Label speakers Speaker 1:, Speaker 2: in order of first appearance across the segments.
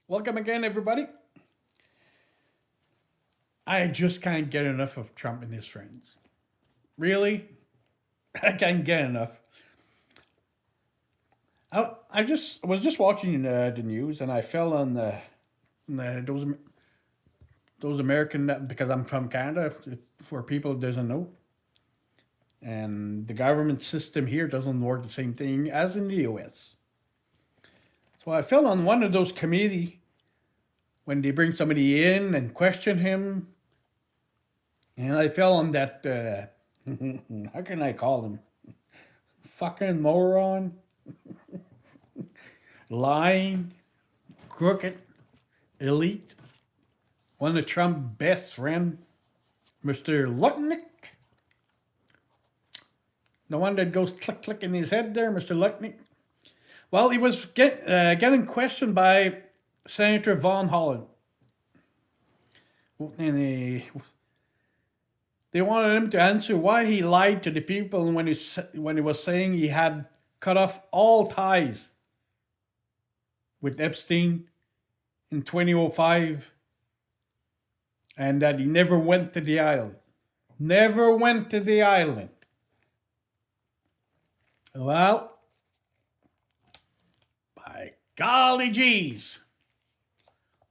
Speaker 1: Welcome again, everybody. I just can't get enough of Trump and his friends. Really? I can't get enough. I was just watching the news and I fell on those American because I'm from Canada. For people that doesn't know, and the government system here doesn't work the same thing as in the U.S. So I fell on one of those committee when they bring somebody in and question him, and I fell on that. How can I call him? Fucking moron, lying, crooked, elite. One of Trump's best friend, Mr. Lutnick. The one that goes click click in his head there, Mr. Lutnick. Well, he was getting questioned by Senator Von Holland. And they wanted him to answer why he lied to the people when he was saying he had cut off all ties with Epstein in 2005 and that he never went to the island. Never went to the island. Well, by golly geez.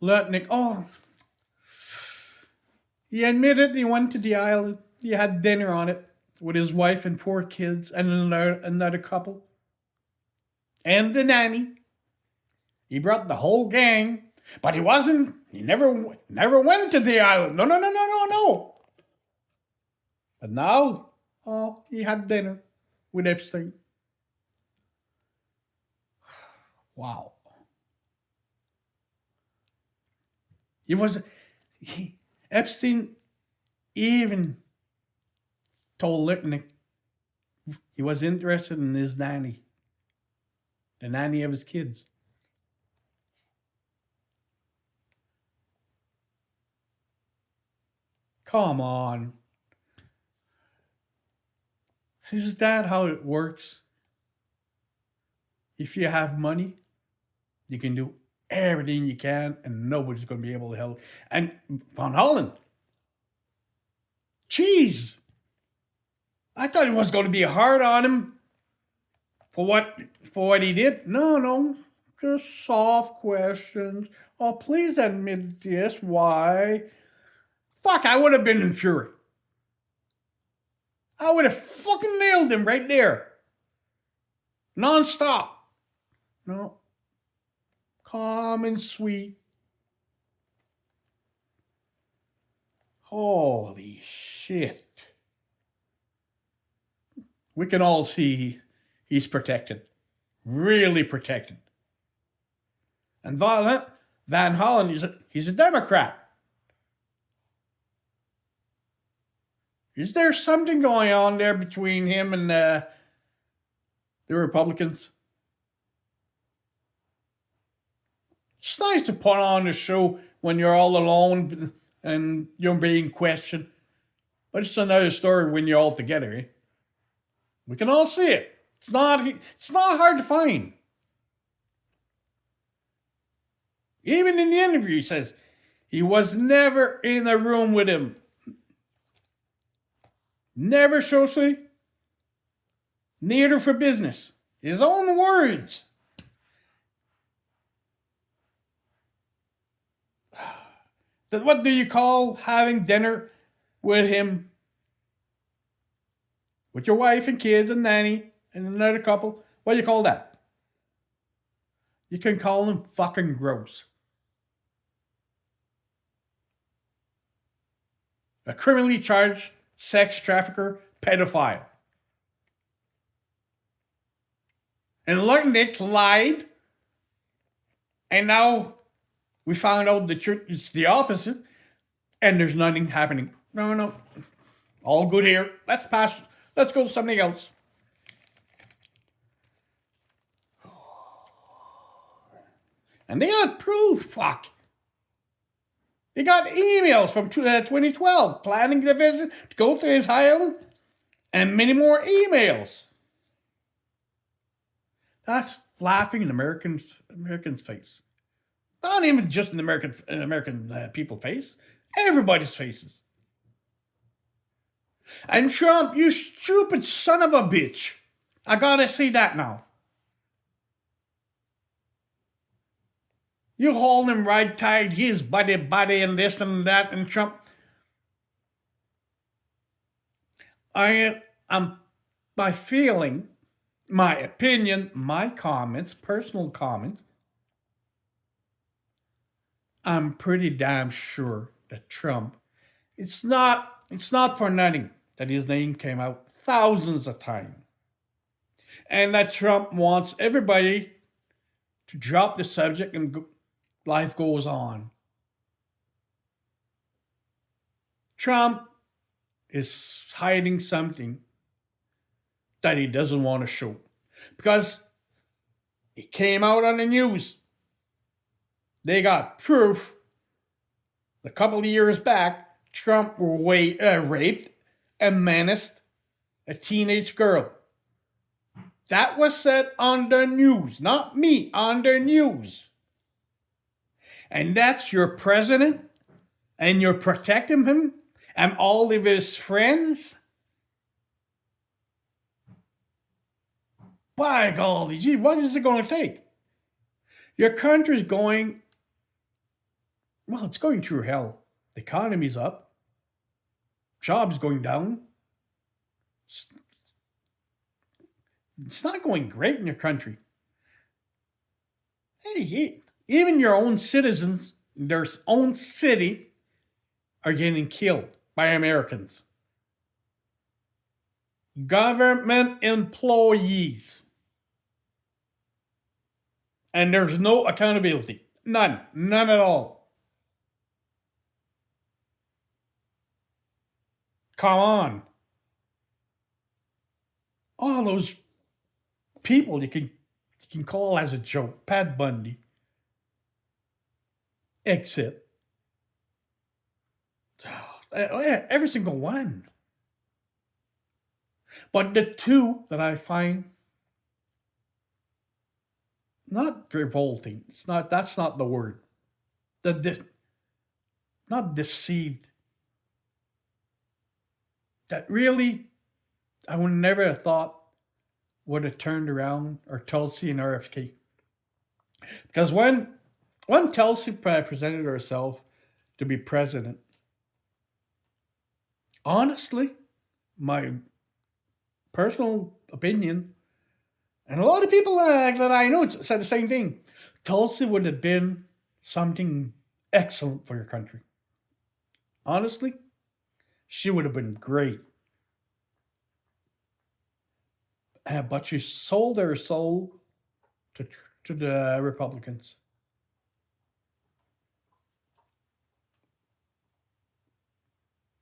Speaker 1: Lutnick, he admitted he went to the island. He had dinner on it with his wife and 4 kids and another couple. And the nanny. He brought the whole gang. But he never went to the island. No. But now, he had dinner with Epstein. Wow. Epstein even told Lutnick he was interested in his nanny, the nanny of his kids. Come on. Is that how it works? If you have money, you can do everything you can, and nobody's going to be able to help. And Von Holland, jeez, I thought it was going to be hard on him for what he did. No, just soft questions. Oh, please admit this. Why? Fuck, I would have been in fury. I would have fucking nailed him right there. Non-stop. No. Calm and sweet. Holy shit. We can all see he's protected. Really protected. And Van Hollen, he's a Democrat. Is there something going on there between him and the Republicans? It's nice to put on a show when you're all alone and you're being questioned. But it's another story when you're all together. Eh? We can all see it. It's not hard to find. Even in the interview, he says he was never in a room with him. Never socially, neither for business. His own words. What do you call having dinner with him? With your wife and kids and nanny and another couple? What do you call that? You can call him fucking gross. A criminally charged sex trafficker, pedophile. And Lutnick lied. And now we found out the truth. It's the opposite. And there's nothing happening. No. All good here. Let's pass. Let's go to something else. And they got proof. Fuck. They got emails from 2012 planning the visit to go to his island and many more emails. That's laughing in Americans' face. Not even just American people face, everybody's faces. And Trump, you stupid son of a bitch. I gotta say that now. You hold him right tight, his buddy, and this and that, and Trump. I am my feeling, my opinion, my comments, personal comments. I'm pretty damn sure that Trump. It's not for nothing that his name came out thousands of times, and that Trump wants everybody to drop the subject and life goes on. Trump is hiding something that he doesn't want to show because it came out on the news. They got proof a couple of years back. Trump raped and menaced a teenage girl. That was said on the news, not me, on the news. And that's your president, and you're protecting him and all of his friends? By golly, gee, what is it going to take? Your country's going, well, it's going through hell. The economy's up, jobs going down. It's not going great in your country. Hey, even your own citizens, their own city, are getting killed by Americans. Government employees. And there's no accountability. None. None at all. Come on. All those people you can call as a joke. Pat Bundy. Exit. Every single one. But the two that I find not revolting, that's not the word. Not deceived. That really I would never have thought would have turned around are Tulsi and RFK. Because when Tulsi presented herself to be president, honestly, my personal opinion, and a lot of people that I know said the same thing, Tulsi would have been something excellent for your country. Honestly, she would have been great. But she sold her soul to the Republicans.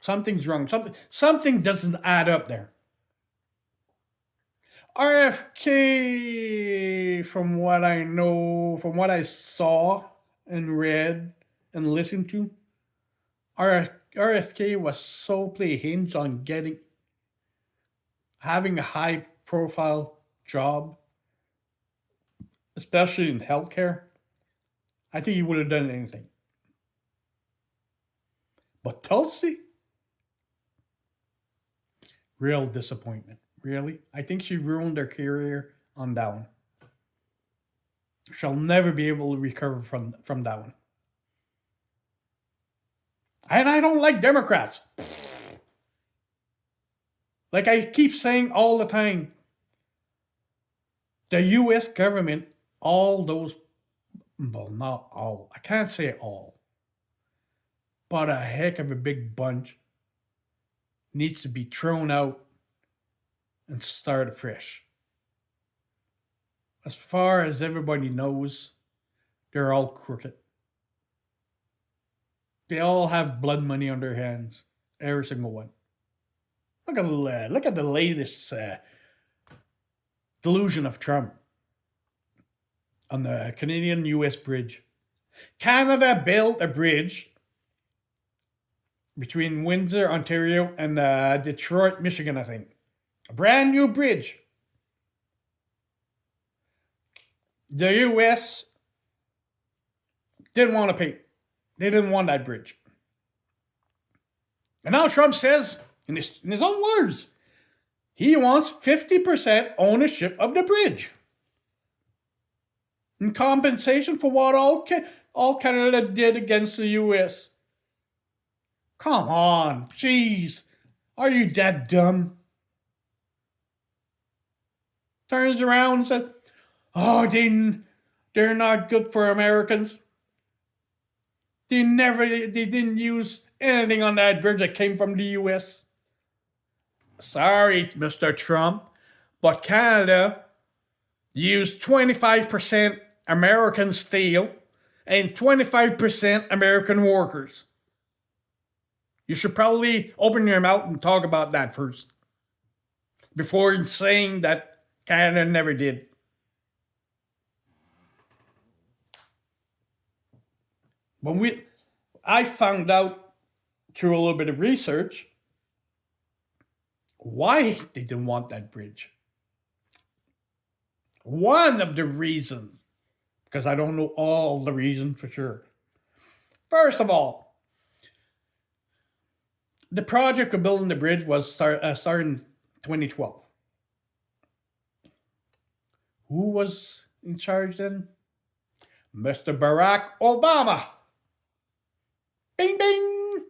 Speaker 1: Something's wrong. Something doesn't add up there. RFK, from what I know, from what I saw and read and listened to, RFK was so hinged on having a high profile job, especially in healthcare. I think he would have done anything. But Tulsi, real disappointment. Really, I think she ruined her career on that one. She'll never be able to recover from that one. And I don't like Democrats. Like I keep saying all the time, the U.S. government, all those, well, not all, I can't say all, but a heck of a big bunch needs to be thrown out and start afresh. As far as everybody knows, they're all crooked. They all have blood money on their hands, every single one. Look at the latest delusion of Trump on the Canadian-U.S. bridge. Canada built a bridge between Windsor, Ontario, and Detroit, Michigan, I think. A brand new bridge. The U.S. Didn't want to pay. They didn't want that bridge. And now Trump says, in his own words, he wants 50% ownership of the bridge. In compensation for what all Canada did against the U.S. Come on, jeez. Are you that dumb? Turns around and says, oh, they're not good for Americans. They didn't use anything on that bridge that came from the U.S. Sorry, Mr. Trump, but Canada used 25% American steel and 25% American workers. You should probably open your mouth and talk about that first before saying that Canada never did. I found out through a little bit of research why they didn't want that bridge. One of the reasons, because I don't know all the reasons for sure. First of all, the project of building the bridge was started in 2012. Who was in charge then? Mr. Barack Obama. Bing, bing.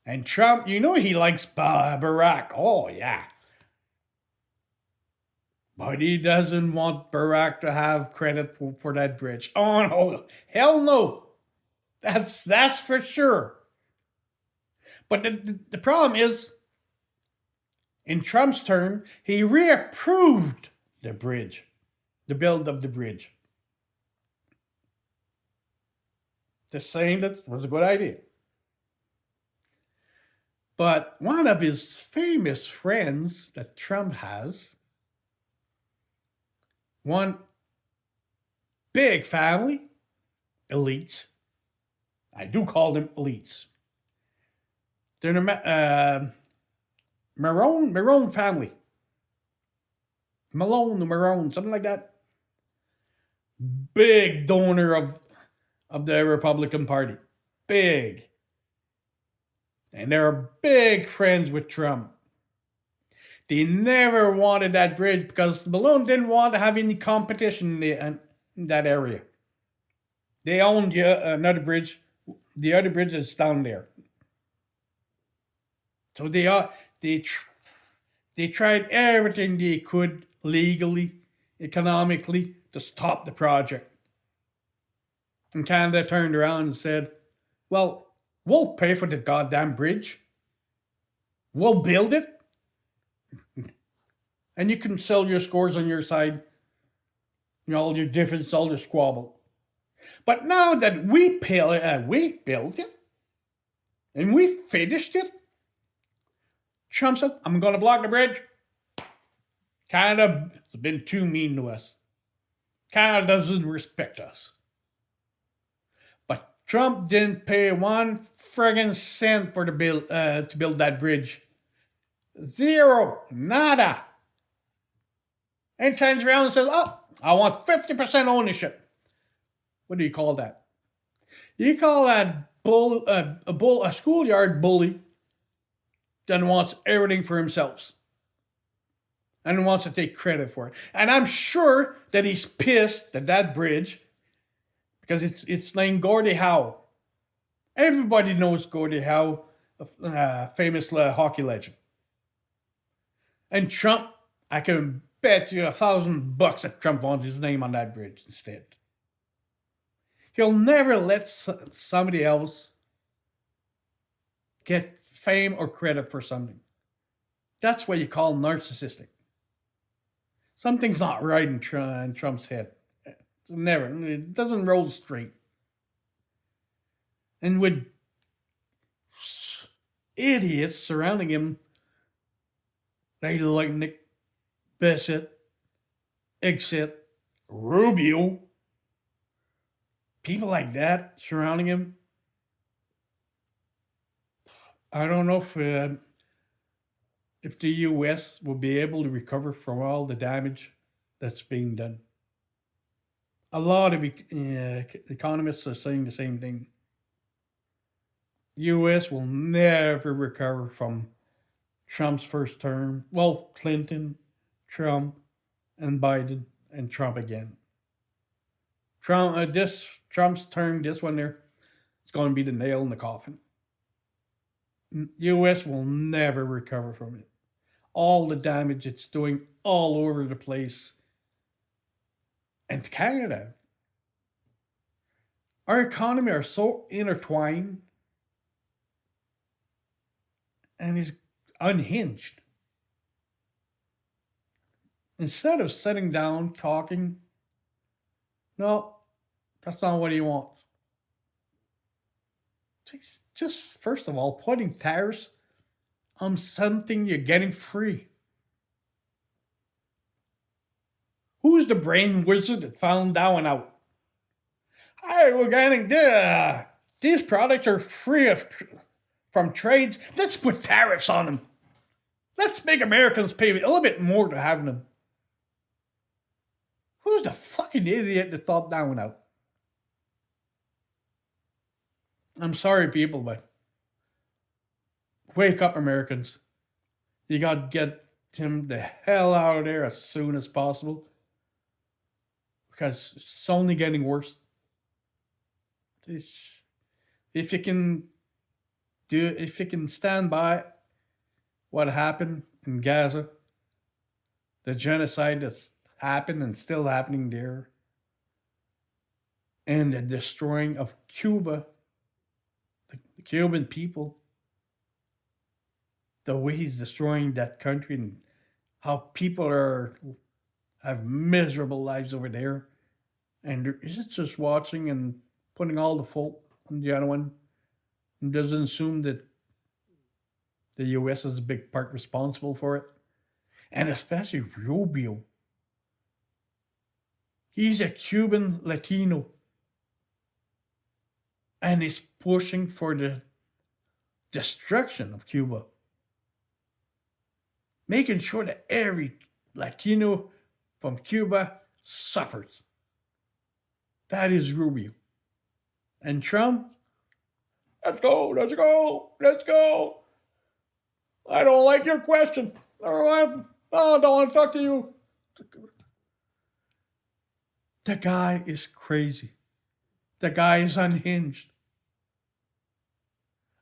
Speaker 1: And Trump, you know he likes Barack. Oh, yeah. But he doesn't want Barack to have credit for that bridge. Oh, no. Hell no. That's for sure. But the problem is, in Trump's term, he reapproved the bridge, the build of the bridge. Just saying that was a good idea. But one of his famous friends that Trump has, one big family, elites. I do call them elites. They're the Marone family. Marone, something like that. Big donor of the Republican Party. Big. And they're big friends with Trump. They never wanted that bridge because Malone didn't want to have any competition in that area. They owned another bridge. The other bridge is down there. So they tried everything they could legally, economically to stop the project. And Canada turned around and said, well, we'll pay for the goddamn bridge. We'll build it. And you can sell your scores on your side. You know, all your difference, all your squabble. But now that we built it, and we finished it, Trump said, I'm going to block the bridge. Canada has been too mean to us. Canada doesn't respect us. But Trump didn't pay one friggin' cent for the bill to build that bridge. Zero. Nada. And turns around and says, oh, I want 50% ownership. What do you call that? You call that a schoolyard bully that wants everything for himself and wants to take credit for it. And I'm sure that he's pissed at that bridge because it's named Gordie Howe. Everybody knows Gordie Howe, a famous hockey legend. And Trump, I can bet you $1,000 that Trump wants his name on that bridge instead. He'll never let somebody else get fame or credit for something. That's what you call narcissistic. Something's not right in Trump's head. It doesn't roll straight. And with idiots surrounding him, like Nick Bissett, Exit, Rubio, people like that surrounding him, I don't know if the U.S. will be able to recover from all the damage that's being done. A lot of economists are saying the same thing. U.S. will never recover from Trump's first term. Well, Clinton, Trump, and Biden, and Trump again. Trump's term, this one there, it's going to be the nail in the coffin. U.S. will never recover from it. All the damage it's doing all over the place, and Canada. Our economy are so intertwined and is unhinged. Instead of sitting down talking, no, that's not what he wants. Just first of all, putting tariffs on something you're getting free. Who's the brain wizard that found that one out? Hey, we're getting these products are free from trades. Let's put tariffs on them. Let's make Americans pay a little bit more to have them. Who's the fucking idiot that thought that one out? I'm sorry, people, but wake up, Americans. You got to get him the hell out of there as soon as possible because it's only getting worse. If you can if you can stand by what happened in Gaza, the genocide that's happened and still happening there, and the destroying of Cuba, the Cuban people, the way he's destroying that country and how people have miserable lives over there, and is it just watching and putting all the fault on the other one, and doesn't assume that the U.S. is a big part responsible for it, and especially Rubio. He's a Cuban Latino, and is pushing for the destruction of Cuba, making sure that every Latino from Cuba suffers. That is Rubio. And Trump, let's go, let's go, let's go. I don't like your question. I don't want to talk to you. The guy is crazy. The guy is unhinged.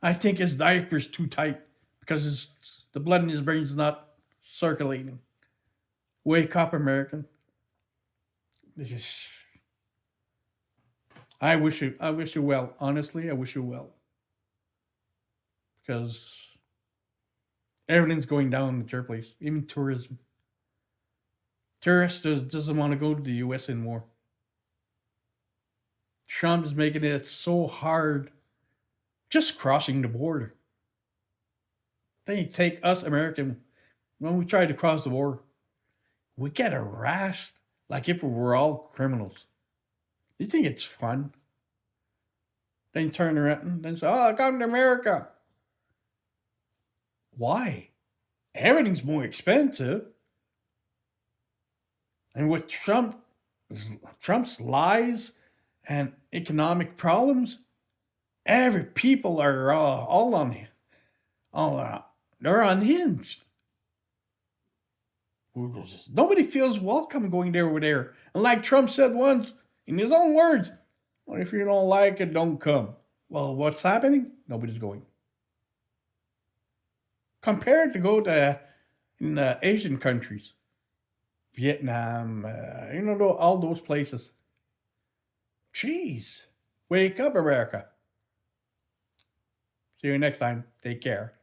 Speaker 1: I think his diaper's too tight because the blood in his brain is not circulating. Wake up, American. I wish you well. Honestly, I wish you well. Because everything's going down at your place, even tourism. Tourists doesn't want to go to the US anymore. Trump is making it so hard just crossing the border. They take us American, when we try to cross the border, we get harassed like if we were all criminals. You think it's fun? Then turn around and say, oh, come to America. Why? Everything's more expensive. And with Trump's lies and economic problems, every people are they're unhinged. Nobody feels welcome going there over there. And like Trump said once, in his own words, well, if you don't like it, don't come. Well, what's happening? Nobody's going. Compared to go to in Asian countries, Vietnam, all those places. Jeez, wake up, America. See you next time. Take care.